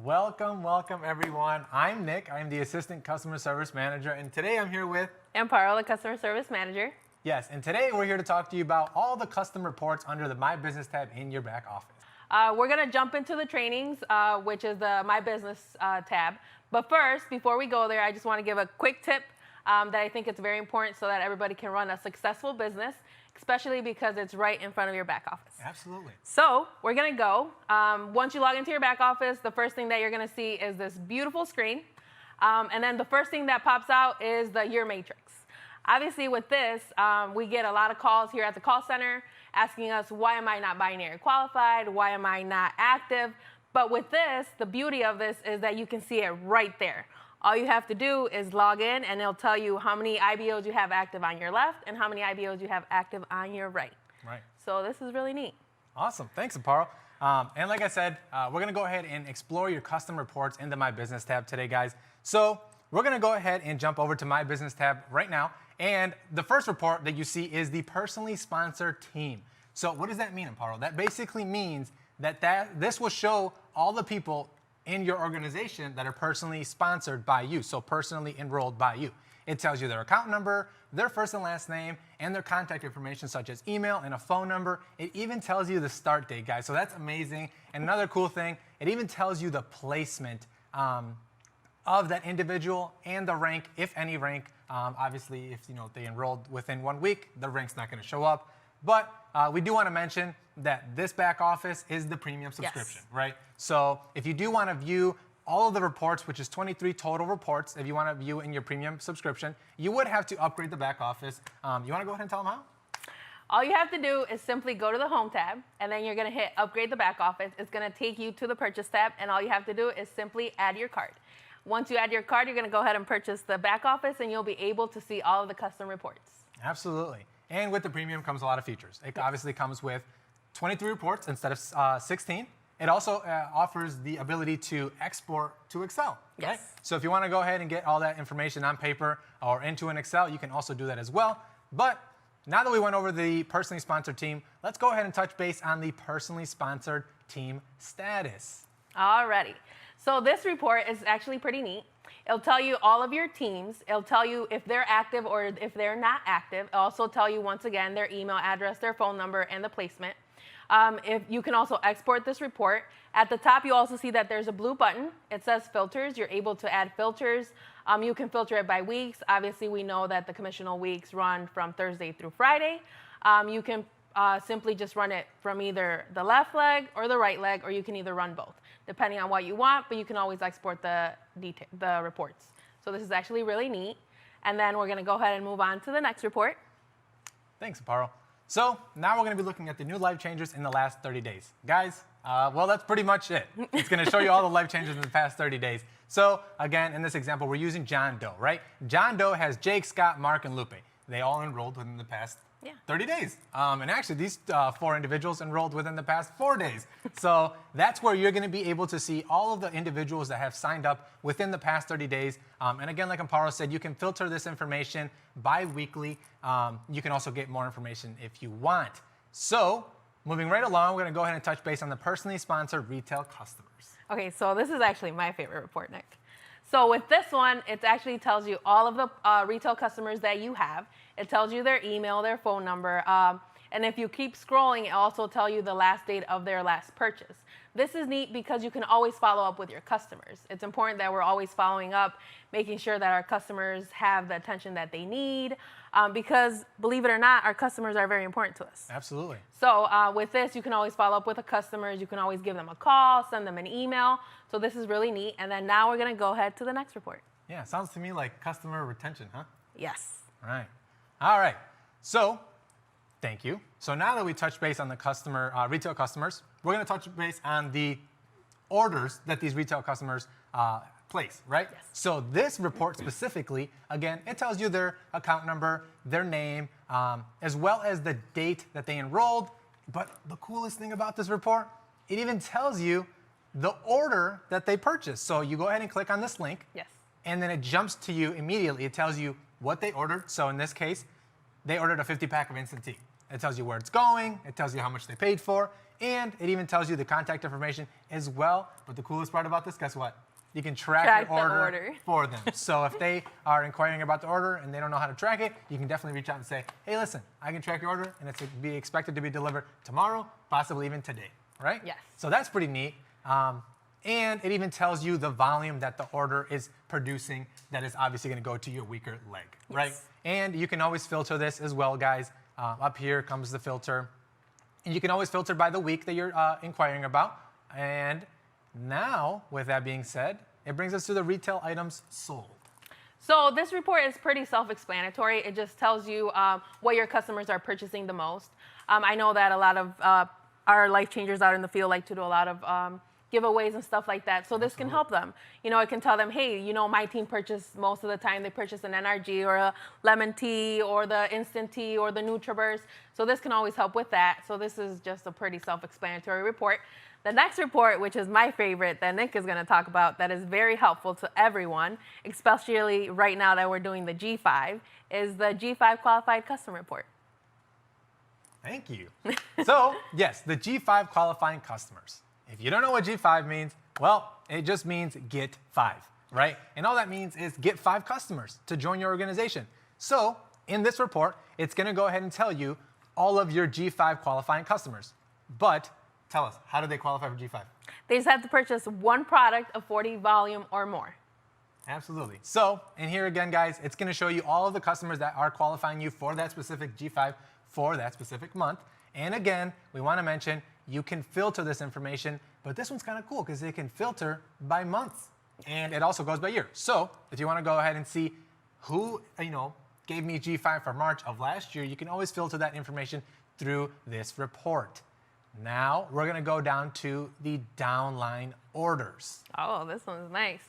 Welcome, welcome everyone. I'm Nick. I'm the Assistant Customer Service Manager, and today I'm here with Amparo, the Customer Service Manager. Yes, and today we're here to talk to you about all the custom reports under the My Business tab in your back office. We're going to jump into the trainings, which is the My Business tab. But first, before we go there, I just want to give a quick tip that I think it's very important so that everybody can run a successful business, especially because it's right in front of your back office. Absolutely. So we're going to go. Once you log into your back office, the first thing that you're going to see is this beautiful screen. And then the first thing that pops out is the Year Matrix. Obviously, with this, we get a lot of calls here at the call center asking us, why am I not binary qualified? Why am I not active? But with this, the beauty of this is that you can see it right there. All you have to do is log in, and it'll tell you how many IBOs you have active on your left and how many IBOs you have active on your right. Right. So this is really neat. Awesome. Thanks, Amparo. And like I said, we're going to go ahead and explore your custom reports in the My Business tab today, guys. So we're going to go ahead and jump over to My Business tab right now. And the first report that you see is the personally sponsored team. So what does that mean, Amparo? That basically means that this will show all the people in your organization that are personally sponsored by you, so personally enrolled by you. It tells you their account number, their first and last name, and their contact information such as email and a phone number. It even tells you the start date, guys, so that's amazing. And another cool thing, it even tells you the placement of that individual and the rank, if any rank. Obviously, if they enrolled within 1 week, the rank's not going to show up. But we do want to mention that this back office is the premium subscription, yes, right? So if you do want to view all of the reports, which is 23 total reports, if you want to view in your premium subscription, you would have to upgrade the back office. You want to go ahead and tell them how? All you have to do is simply go to the Home tab, and then you're going to hit Upgrade the Back Office. It's going to take you to the Purchase tab, and all you have to do is simply add your card. Once you add your card, you're going to go ahead and purchase the back office, and you'll be able to see all of the custom reports. Absolutely. And with the premium comes a lot of features. It obviously comes with 23 reports instead of 16. It also offers the ability to export to Excel. Yes. Right? So if you want to go ahead and get all that information on paper or into an Excel, you can also do that as well. But now that we went over the personally sponsored team, let's go ahead and touch base on the personally sponsored team status. Alrighty. So this report is actually pretty neat. It'll tell you all of your teams. It'll tell you if they're active or if they're not active. It'll also tell you, once again, their email address, their phone number, and the placement. If you can also export this report. At the top, you also see that there's a blue button. It says filters. You're able to add filters. You can filter it by weeks. Obviously, we know that the commissional weeks run from Thursday through Friday. You can simply just run it from either the left leg or the right leg, or you can either run both, depending on what you want, but you can always export the reports. So this is actually really neat. And then we're going to go ahead and move on to the next report. Thanks, Amparo. So now we're going to be looking at the new life changes in the last 30 days. Guys, well, that's pretty much it. It's going to show you all the life changes in the past 30 days. So again, in this example, we're using John Doe, right? John Doe has Jake, Scott, Mark, and Lupe. They all enrolled within the past 30 days. And actually, these 4 individuals enrolled within the past 4 days. So that's where you're going to be able to see all of the individuals that have signed up within the past 30 days. And again, like Amparo said, you can filter this information bi-weekly. You can also get more information if you want. So moving right along, we're going to go ahead and touch base on the personally sponsored retail customers. Okay, so this is actually my favorite report, Nick. So with this one, it actually tells you all of the retail customers that you have. It tells you their email, their phone number, and if you keep scrolling, it also tells you the last date of their last purchase. This is neat because you can always follow up with your customers. It's important that we're always following up, making sure that our customers have the attention that they need, because believe it or not, our customers are very important to us. Absolutely. So with this, you can always follow up with the customers. You can always give them a call, send them an email. So this is really neat. And then now we're going to go ahead to the next report. Yeah, sounds to me like customer retention, huh? Yes. Right. All right. So thank you. So now that we touched base on the retail customers, we're going to touch base on the orders that these retail customers place, right? Yes. So this report specifically, again, it tells you their account number, their name, as well as the date that they enrolled. But the coolest thing about this report, it even tells you the order that they purchased. So you go ahead and click on this link. Yes. And then it jumps to you immediately. It tells you what they ordered. So in this case, they ordered a 50-pack of instant tea. It tells you where it's going. It tells you how much they paid for. And it even tells you the contact information as well. But the coolest part about this, guess what? You can track your order for them. So if they are inquiring about the order and they don't know how to track it, you can definitely reach out and say, hey, listen, I can track your order and it's be expected to be delivered tomorrow, possibly even today, right? Yes. So that's pretty neat. And it even tells you the volume that the order is producing that is obviously going to go to your weaker leg, right? Yes. And you can always filter this as well, guys. Up here comes the filter. And you can always filter by the week that you're inquiring about. And now, with that being said, it brings us to the retail items sold. So this report is pretty self-explanatory. It just tells you what your customers are purchasing the most. I know that a lot of our life changers out in the field like to do a lot of giveaways and stuff like that. So this can help them. You know, it can tell them, hey, you know, my team purchased most of the time, they purchase an NRG or a lemon tea or the instant tea or the NutriBurst. So this can always help with that. So this is just a pretty self-explanatory report. The next report, which is my favorite that Nick is going to talk about, that is very helpful to everyone, especially right now that we're doing the G5, is the G5 Qualified Customer Report. Thank you. So, yes, the G5 qualifying customers. If you don't know what G5 means, well, it just means get 5, right? And all that means is get 5 customers to join your organization. So, in this report, it's going to go ahead and tell you all of your G5 qualifying customers. But tell us, how do they qualify for G5? They just have to purchase one product of 40 volume or more. Absolutely. So, and here again, guys, it's going to show you all of the customers that are qualifying you for that specific G5 for that specific month. And again, we want to mention you can filter this information, but this one's kind of cool because it can filter by month, and it also goes by year. So, if you want to go ahead and see who, gave me G5 for March of last year, you can always filter that information through this report. Now, we're going to go down to the downline orders. Oh, this one's nice.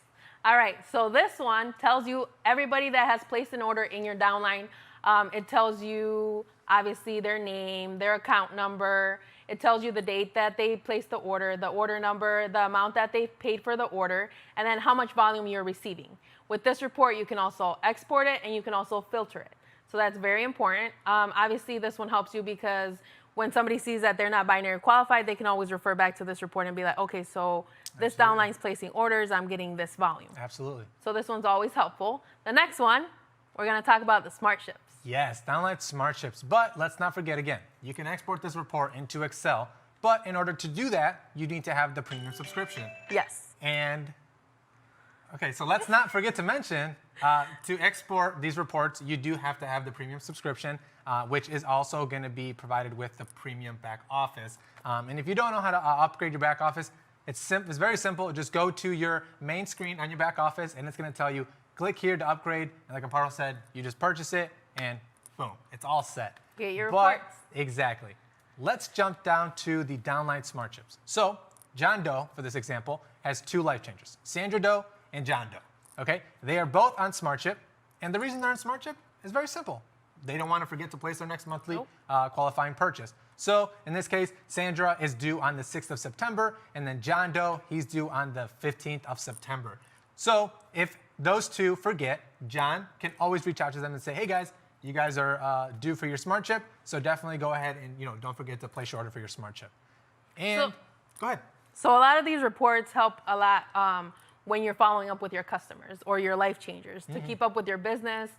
All right, so this one tells you everybody that has placed an order in your downline. It tells you, obviously, their name, their account number. It tells you the date that they placed the order number, the amount that they paid for the order, and then how much volume you're receiving. With this report, you can also export it and you can also filter it. So that's very important. Obviously, this one helps you because when somebody sees that they're not binary qualified, they can always refer back to this report and be like, okay, so this downline's placing orders, I'm getting this volume. Absolutely. So this one's always helpful. The next one, we're going to talk about the smart ships. Yes, downline smart ships. But let's not forget again, you can export this report into Excel, but in order to do that, you need to have the premium subscription. Yes. And, okay, so let's not forget to mention, to export these reports, you do have to have the premium subscription, which is also going to be provided with the premium back office. And if you don't know how to upgrade your back office, it's very simple. Just go to your main screen on your back office, and it's going to tell you, click here to upgrade. And like Amparo said, you just purchase it, and boom, it's all set. Get your reports. Exactly. Let's jump down to the downline smart chips. So John Doe, for this example, has 2 life changers, Sandra Doe and John Doe. Okay, they are both on smart chip, and the reason they're on smart chip is very simple. They don't want to forget to place their next monthly qualifying purchase. So in this case, Sandra is due on the 6th of September, and then John Doe, he's due on the 15th of September. So if those 2 forget, John can always reach out to them and say, hey guys, you guys are due for your smart chip, so definitely go ahead and don't forget to place your order for your smart chip. And go ahead. So a lot of these reports help a lot when you're following up with your customers or your life changers to keep up with your business,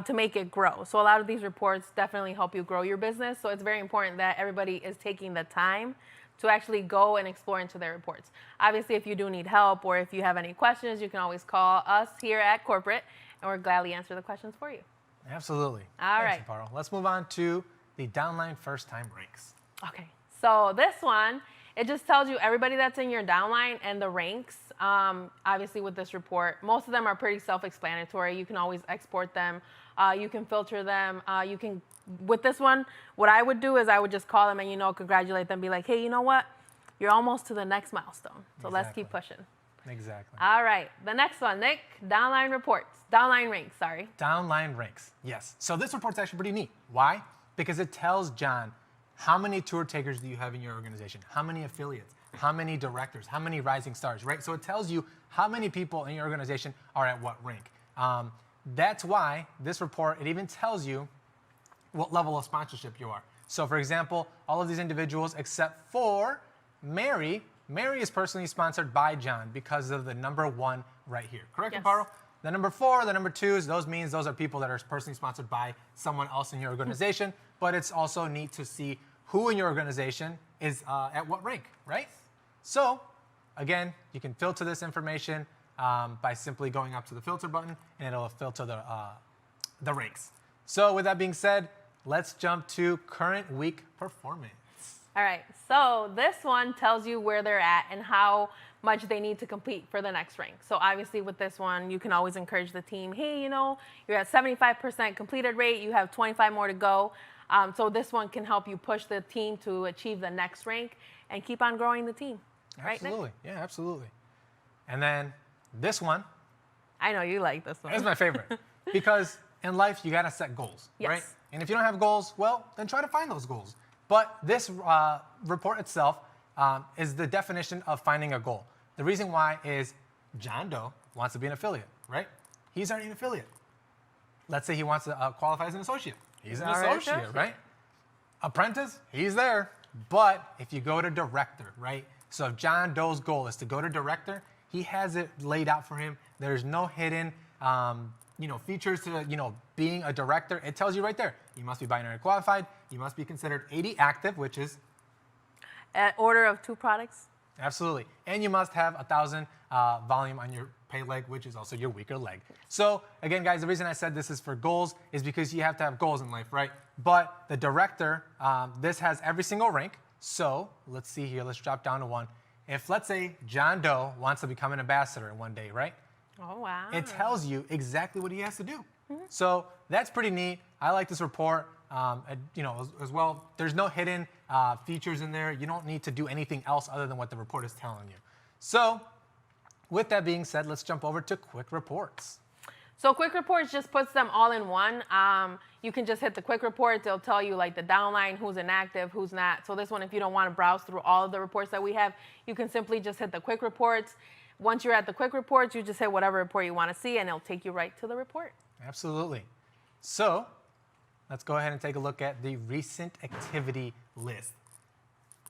to make it grow. So a lot of these reports definitely help you grow your business. So it's very important that everybody is taking the time to actually go and explore into their reports. Obviously, if you do need help or if you have any questions, you can always call us here at Corporate, and we'll gladly answer the questions for you. Absolutely. All Thanks, right. Amparo. Let's move on to the downline first-time ranks. Okay, so this one, it just tells you everybody that's in your downline and the ranks. Obviously, with this report, most of them are pretty self-explanatory. You can always export them. You can filter them. With this one, what I would do is I would just call them and, congratulate them, be like, hey, you know what? You're almost to the next milestone. So let's keep pushing. Exactly. All right, the next one, Nick, downline ranks, sorry. Downline ranks, yes. So this report's actually pretty neat. Why? Because it tells John how many tour takers do you have in your organization, how many affiliates, how many directors, how many rising stars, right? So it tells you how many people in your organization are at what rank. That's why this report, it even tells you what level of sponsorship you are. So for example, all of these individuals except for Mary Mary is personally sponsored by John because of the number 1 right here. Correct, Yes. Amparo? The number 4, the number 2s, those are people that are personally sponsored by someone else in your organization. But it's also neat to see who in your organization is at what rank, right? So, again, you can filter this information by simply going up to the filter button, and it'll filter the ranks. So, with that being said, let's jump to current week performance. All right, so this one tells you where they're at and how much they need to compete for the next rank. So obviously with this one, you can always encourage the team, hey, you know, you're at 75% completed rate, you have 25 more to go. So this one can help you push the team to achieve the next rank and keep on growing the team. Right, Nick? Absolutely, yeah, absolutely. And then this one. I know you like this one. It's my favorite because in life, you gotta set goals, Yes. right? And if you don't have goals, well, then try to find those goals. But this report itself is the definition of finding a goal. The reason why is John Doe wants to be an affiliate, right? He's already an affiliate. Let's say he wants to qualify as an associate. He's an associate, right? Apprentice, he's there. But if you go to director, right? So if John Doe's goal is to go to director, he has it laid out for him. There's no hidden features to, being a director. It tells you right there. You must be binary qualified. You must be considered 80 active, which is At order of 2 products. absolutely. And you must have 1,000 volume on your pay leg, which is also your weaker leg. So again, guys, the reason I said this is for goals is because you have to have goals in life, right? But the director, this has every single rank. So let's see here. Let's drop down to 1. If, let's say, John Doe wants to become an ambassador in one day, right? Oh, wow. It tells you exactly what he has to do. So that's pretty neat. I like this report. As well, there's no hidden features in there. You don't need to do anything else other than what the report is telling you. So with that being said, let's jump over to quick reports. So quick reports just puts them all in one. You can just hit the quick reports. It'll tell you like the downline, who's inactive, who's not. So this one, if you don't want to browse through all of the reports that we have, you can simply just hit the quick reports. Once you're at the quick reports, you just hit whatever report you want to see, and it'll take you right to the report. Absolutely. So let's go ahead and take a look at the recent activity list.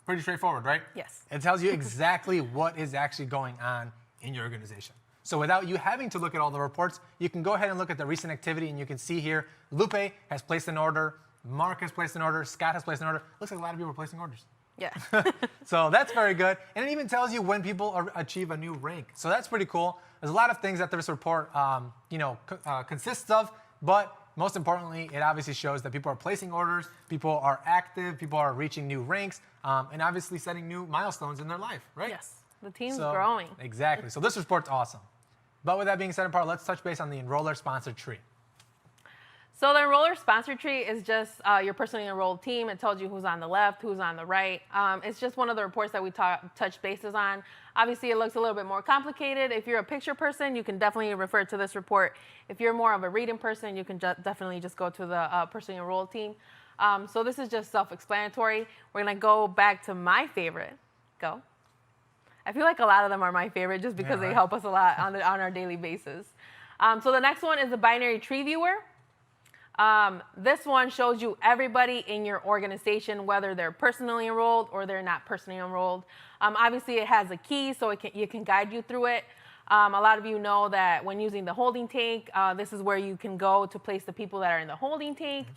Pretty straightforward, right? Yes. It tells you exactly what is actually going on in your organization. So without you having to look at all the reports, you can go ahead and look at the recent activity, and you can see here, Lupe has placed an order, Mark has placed an order, Scott has placed an order. Looks like a lot of people are placing orders. Yeah. So that's very good. And it even tells you when people achieve a new rank. So that's pretty cool. There's a lot of things that this report consists of, but most importantly, it obviously shows that people are placing orders, people are active, people are reaching new ranks, and obviously setting new milestones in their life, right? Yes. The team's growing. Exactly. So this report's awesome. But with that being said, Amparo, let's touch base on the Enroller sponsored tree. So the Enroller sponsor tree is just your personally enrolled team. It tells you who's on the left, who's on the right. It's just one of the reports that we touch bases on. Obviously, it looks a little bit more complicated. If you're a picture person, you can definitely refer to this report. If you're more of a reading person, you can definitely just go to the personally enrolled team. So this is just self-explanatory. We're going to go back to my favorite. Go. I feel like a lot of them are my favorite just because they help us a lot on our daily basis. So the next one is the binary tree viewer. This one shows you everybody in your organization, whether they're personally enrolled or they're not personally enrolled. Obviously, it has a key, so it can guide you through it. A lot of you know that when using the holding tank, this is where you can go to place the people that are in the holding tank.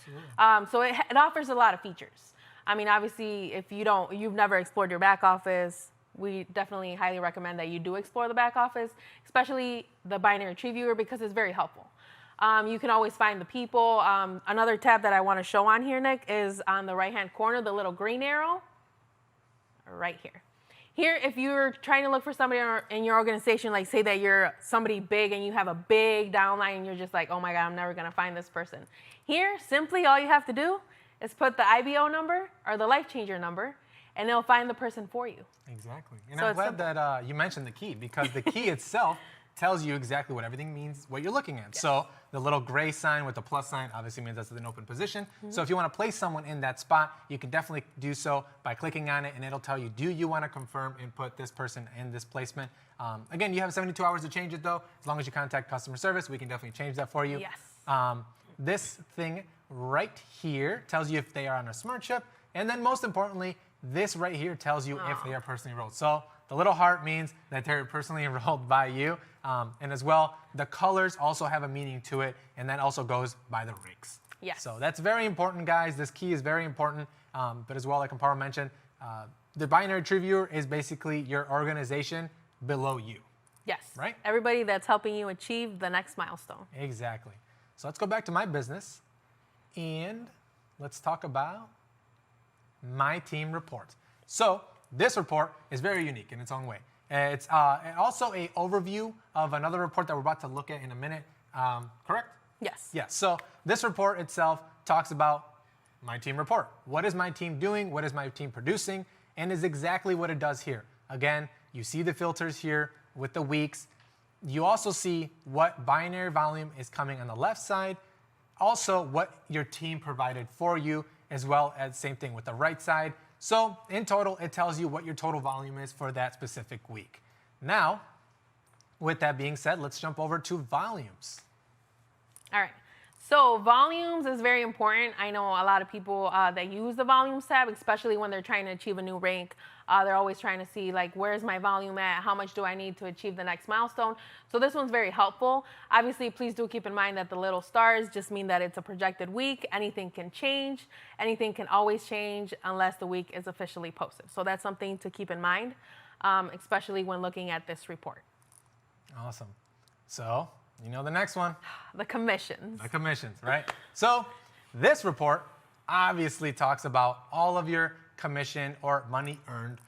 So it offers a lot of features. I mean, obviously, if you've never explored your back office, we definitely highly recommend that you do explore the back office, especially the binary tree viewer, because it's very helpful. You can always find the people. Another tab that I want to show on here, Nick, is on the right-hand corner, the little green arrow right here. Here, if you're trying to look for somebody in your organization, like say that you're somebody big and you have a big downline and you're just like, oh my God, I'm never going to find this person. Here, simply all you have to do is put the IBO number or the life changer number, and it'll find the person for you. Exactly. And So I'm glad that you mentioned the key, because the key itself tells you exactly what everything means, what you're looking at. Yes. So the little gray sign with the plus sign obviously means that's an open position. So if you want to place someone in that spot, you can definitely do so by clicking on it, and it'll tell you, do you want to confirm and put this person in this placement? Again, you have 72 hours to change it, though. As long as you contact customer service, we can definitely change that for you. Yes. This thing right here tells you if they are on a smart chip, and then most importantly, this right here tells you if they are personally enrolled. So the little heart means that they're personally enrolled by you. And as well, the colors also have a meaning to it, and that also goes by the ranks. Yes. So that's very important, guys. This key is very important. But as well, like Amparo mentioned, the binary tree viewer is basically your organization below you. Yes. Right? Everybody that's helping you achieve the next milestone. Exactly. So let's go back to my business, and let's talk about my team reports. So this report is very unique in its own way. It's also an overview of another report that we're about to look at in a minute. Correct? Yes. Yes. So this report itself talks about my team report. What is my team doing? What is my team producing? And is exactly what it does here. Again, you see the filters here with the weeks. You also see what binary volume is coming on the left side. Also, what your team provided for you, as well as same thing with the right side. So in total, it tells you what your total volume is for that specific week. Now, with that being said, let's jump over to volumes. All right. So volumes is very important. I know a lot of people that use the volumes tab, especially when they're trying to achieve a new rank. They're always trying to see, like, where's my volume at? How much do I need to achieve the next milestone? So this one's very helpful. Obviously, please do keep in mind that the little stars just mean that it's a projected week. Anything can change. Anything can always change unless the week is officially posted. So that's something to keep in mind, especially when looking at this report. Awesome. So, you know the next one. The commissions. The commissions, right? So this report obviously talks about all of your commission or money earned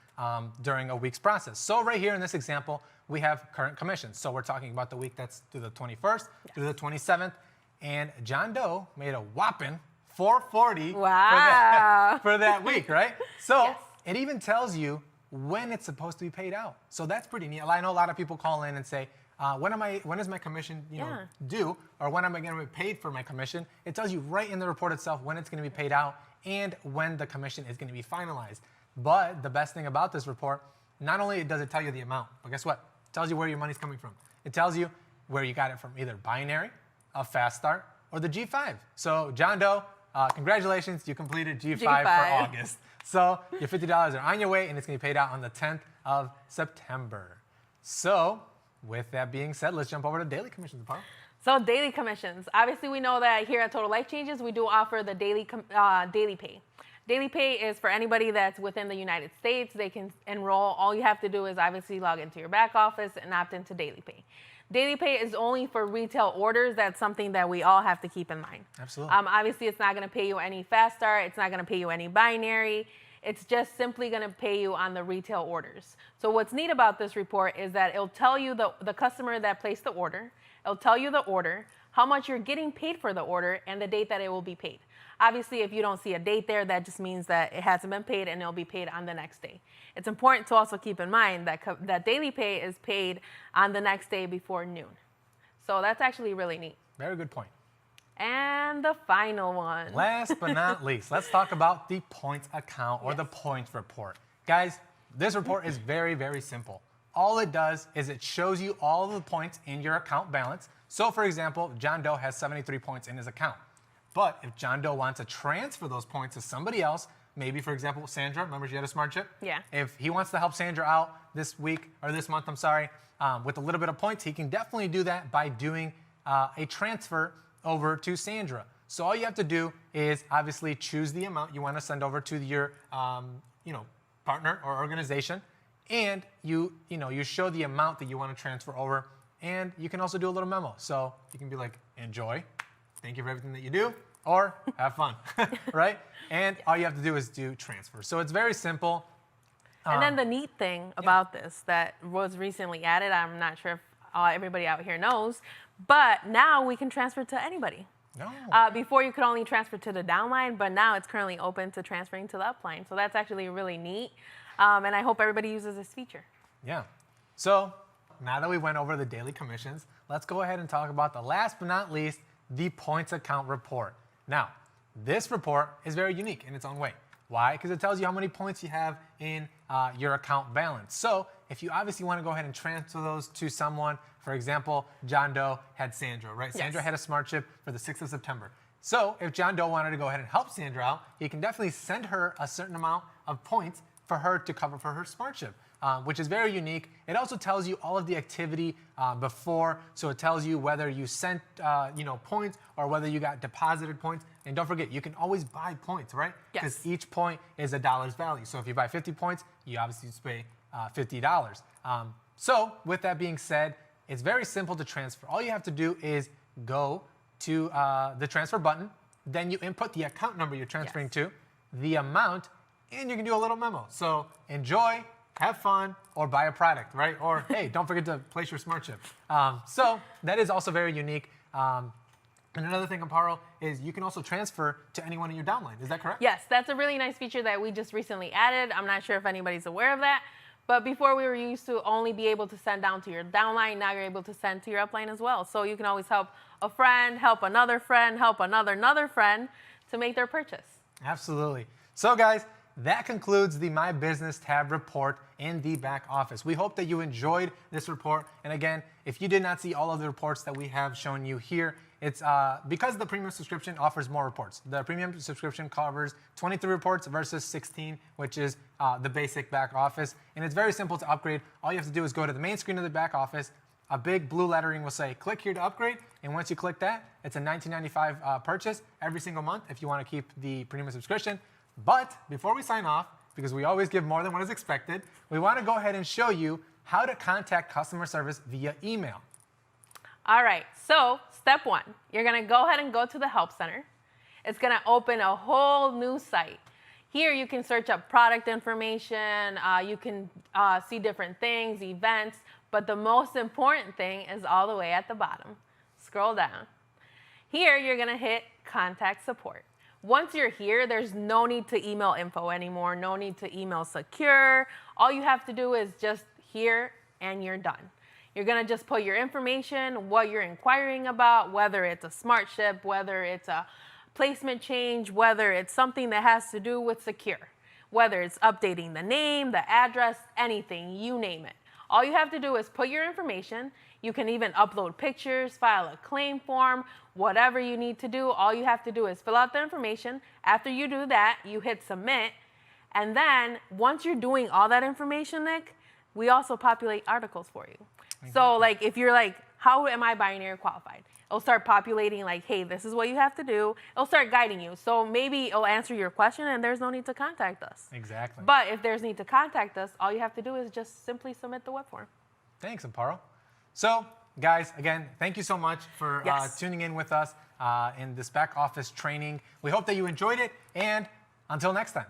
during a week's process. So right here in this example, we have current commissions. So we're talking about the week that's through the 21st through the 27th. And John Doe made a whopping $440 Wow. for that week, right? So Yes. it even tells you when it's supposed to be paid out. So that's pretty neat. I know a lot of people call in and say, when is my commission due, or when am I going to be paid for my commission? It tells you right in the report itself when it's going to be paid out and when the commission is going to be finalized. But the best thing about this report, not only does it tell you the amount, but guess what? It tells you where your money's coming from. It tells you where you got it from, either binary, a fast start, or the G5. So John Doe, congratulations, you completed G5 for August. So your $50 are on your way, and it's going to be paid out on the 10th of September. So with that being said, let's jump over to daily commissions, Amparo. So daily commissions. Obviously, we know that here at Total Life Changes, we do offer the daily pay. Daily pay is for anybody that's within the United States. They can enroll. All you have to do is obviously log into your back office and opt into daily pay. Daily pay is only for retail orders. That's something that we all have to keep in mind. Absolutely. Obviously, it's not going to pay you any fast start. It's not going to pay you any binary. It's just simply going to pay you on the retail orders. So what's neat about this report is that it'll tell you the customer that placed the order. It'll tell you the order, how much you're getting paid for the order, and the date that it will be paid. Obviously, if you don't see a date there, that just means that it hasn't been paid and it'll be paid on the next day. It's important to also keep in mind that daily pay is paid on the next day before noon. So that's actually really neat. Very good point. And the final one. Last but not least, let's talk about the points account or the points report. Guys, this report is very, very simple. All it does is it shows you all of the points in your account balance. So for example, John Doe has 73 points in his account. But if John Doe wants to transfer those points to somebody else, maybe for example, Sandra, remember she had a smart chip? Yeah. If he wants to help Sandra out this week, or this month, I'm sorry, with a little bit of points, he can definitely do that by doing a transfer over to Sandra. So all you have to do is obviously choose the amount you want to send over to your partner or organization, and you show the amount that you want to transfer over, and you can also do a little memo. So you can be like, enjoy, thank you for everything that you do, or have fun, right? And all you have to do is do transfer. So it's very simple. And then the neat thing about this that was recently added, I'm not sure if everybody out here knows, but now we can transfer to anybody. No. Before you could only transfer to the downline, but now it's currently open to transferring to the upline. So that's actually really neat. And I hope everybody uses this feature. Yeah. So now that we went over the daily commissions, let's go ahead and talk about the last but not least, the points account report. Now, this report is very unique in its own way. Why? Because it tells you how many points you have in your account balance. So if you obviously want to go ahead and transfer those to someone, for example, John Doe had Sandra, right? Yes. Sandra had a smart chip for the 6th of September. So if John Doe wanted to go ahead and help Sandra out, he can definitely send her a certain amount of points for her to cover for her smart chip. which is very unique. It also tells you all of the activity before, so it tells you whether you sent points or whether you got deposited points. And don't forget, you can always buy points, right? Yes. Because each point is $1 value. So if you buy 50 points, you obviously just pay $50. So with that being said, it's very simple to transfer. All you have to do is go to the transfer button, then you input the account number you're transferring to, the amount, and you can do a little memo. So enjoy, have fun, or buy a product, right? Or hey, don't forget to place your smart chip. So that is also very unique. And another thing, Amparo, is you can also transfer to anyone in your downline. Is that correct? Yes, that's a really nice feature that we just recently added. I'm not sure if anybody's aware of that. But before we were used to only be able to send down to your downline, now you're able to send to your upline as well. So you can always help a friend, help another friend, help another friend to make their purchase. Absolutely. So guys, that concludes the My Business tab report in the back office. We hope that you enjoyed this report. And again, if you did not see all of the reports that we have shown you here, it's because the premium subscription offers more reports. The premium subscription covers 23 reports versus 16, which is the basic back office. And it's very simple to upgrade. All you have to do is go to the main screen of the back office. A big blue lettering will say, click here to upgrade. And once you click that, it's a $19.95 purchase every single month if you want to keep the premium subscription. But before we sign off, because we always give more than what is expected, we want to go ahead and show you how to contact customer service via email. All right, so step one, you're gonna go ahead and go to the Help Center. It's gonna open a whole new site. Here you can search up product information, you can see different things, events, but the most important thing is all the way at the bottom. Scroll down. Here you're gonna hit Contact Support. Once you're here, there's no need to email info anymore, no need to email secure. All you have to do is just here and you're done. You're gonna just put your information, what you're inquiring about, whether it's a smart ship, whether it's a placement change, whether it's something that has to do with secure, whether it's updating the name, the address, anything, you name it. All you have to do is put your information. You can even upload pictures, file a claim form, whatever you need to do. All you have to do is fill out the information. After you do that, you hit submit. And then once you're doing all that information, Nick, we also populate articles for you. So like if you're like, how am I binary qualified? It'll start populating like, hey, this is what you have to do. It'll start guiding you. So maybe it'll answer your question and there's no need to contact us. Exactly. But if there's need to contact us, all you have to do is just simply submit the web form. Thanks, Amparo. So guys, again, thank you so much for tuning in with us in this back office training. We hope that you enjoyed it, and until next time.